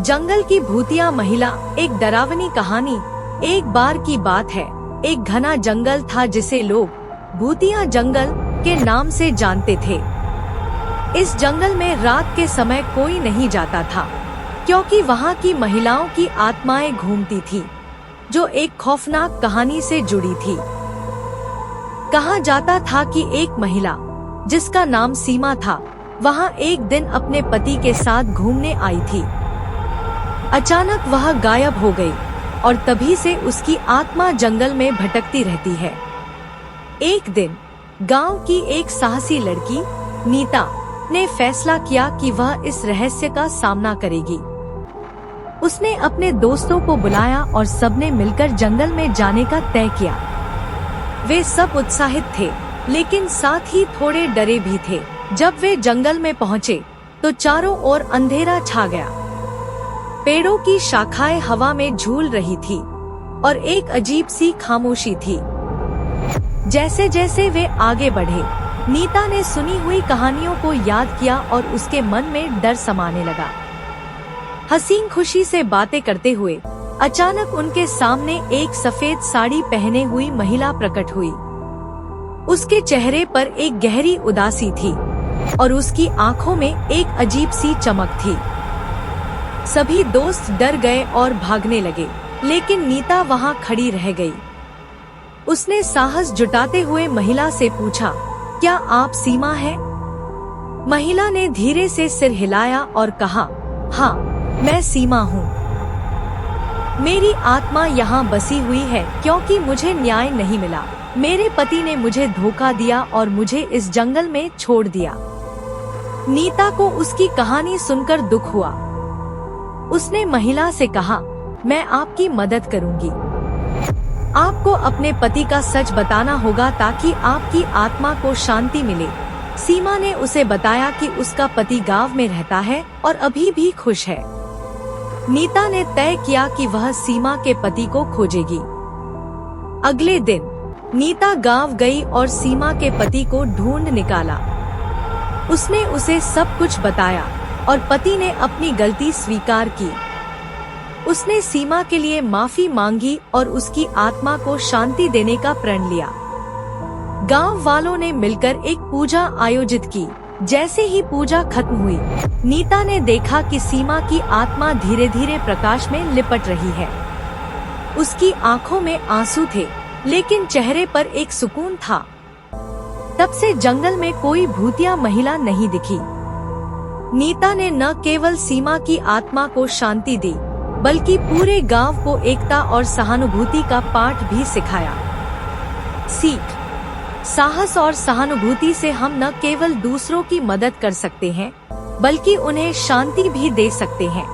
जंगल की भूतिया महिला। एक डरावनी कहानी। एक बार की बात है, एक घना जंगल था जिसे लोग भूतिया जंगल के नाम से जानते थे। इस जंगल में रात के समय कोई नहीं जाता था, क्योंकि वहाँ की महिलाओं की आत्माएं घूमती थी, जो एक खौफनाक कहानी से जुड़ी थी। कहा जाता था कि एक महिला, जिसका नाम सीमा था, वहाँ एक दिन अपने पति के साथ घूमने आई थी। अचानक वह गायब हो गई और तभी से उसकी आत्मा जंगल में भटकती रहती है। एक दिन गांव की एक साहसी लड़की नीता ने फैसला किया कि वह इस रहस्य का सामना करेगी। उसने अपने दोस्तों को बुलाया और सबने मिलकर जंगल में जाने का तय किया। वे सब उत्साहित थे, लेकिन साथ ही थोड़े डरे भी थे। जब वे जंगल में पहुंचे तो चारों ओर अंधेरा छा गया। पेड़ों की शाखाएं हवा में झूल रही थी और एक अजीब सी खामोशी थी। जैसे जैसे वे आगे बढ़े, नीता ने सुनी हुई कहानियों को याद किया और उसके मन में डर समाने लगा। हसीन खुशी से बातें करते हुए अचानक उनके सामने एक सफेद साड़ी पहने हुई महिला प्रकट हुई। उसके चेहरे पर एक गहरी उदासी थी और उसकी आंखों में एक अजीब सी चमक थी। सभी दोस्त डर गए और भागने लगे, लेकिन नीता वहां खड़ी रह गई। उसने साहस जुटाते हुए महिला से पूछा, क्या आप सीमा हैं? महिला ने धीरे से सिर हिलाया और कहा, हाँ, मैं सीमा हूँ। मेरी आत्मा यहाँ बसी हुई है क्योंकि मुझे न्याय नहीं मिला। मेरे पति ने मुझे धोखा दिया और मुझे इस जंगल में छोड़ दिया। नीता को उसकी कहानी सुनकर दुख हुआ। उसने महिला से कहा, मैं आपकी मदद करूंगी। आपको अपने पति का सच बताना होगा ताकि आपकी आत्मा को शांति मिले। सीमा ने उसे बताया कि उसका पति गांव में रहता है और अभी भी खुश है। नीता ने तय किया कि वह सीमा के पति को खोजेगी। अगले दिन नीता गांव गई और सीमा के पति को ढूंढ निकाला। उसने उसे सब कुछ बताया और पति ने अपनी गलती स्वीकार की। उसने सीमा के लिए माफी मांगी और उसकी आत्मा को शांति देने का प्रण लिया। गांव वालों ने मिलकर एक पूजा आयोजित की। जैसे ही पूजा खत्म हुई, नीता ने देखा कि सीमा की आत्मा धीरे धीरे प्रकाश में लिपट रही है। उसकी आंखों में आंसू थे, लेकिन चेहरे पर एक सुकून था। तब से जंगल में कोई भूतिया महिला नहीं दिखी। नीता ने न केवल सीमा की आत्मा को शांति दी, बल्कि पूरे गांव को एकता और सहानुभूति का पाठ भी सिखाया। सीख: साहस और सहानुभूति से हम न केवल दूसरों की मदद कर सकते हैं, बल्कि उन्हें शांति भी दे सकते हैं।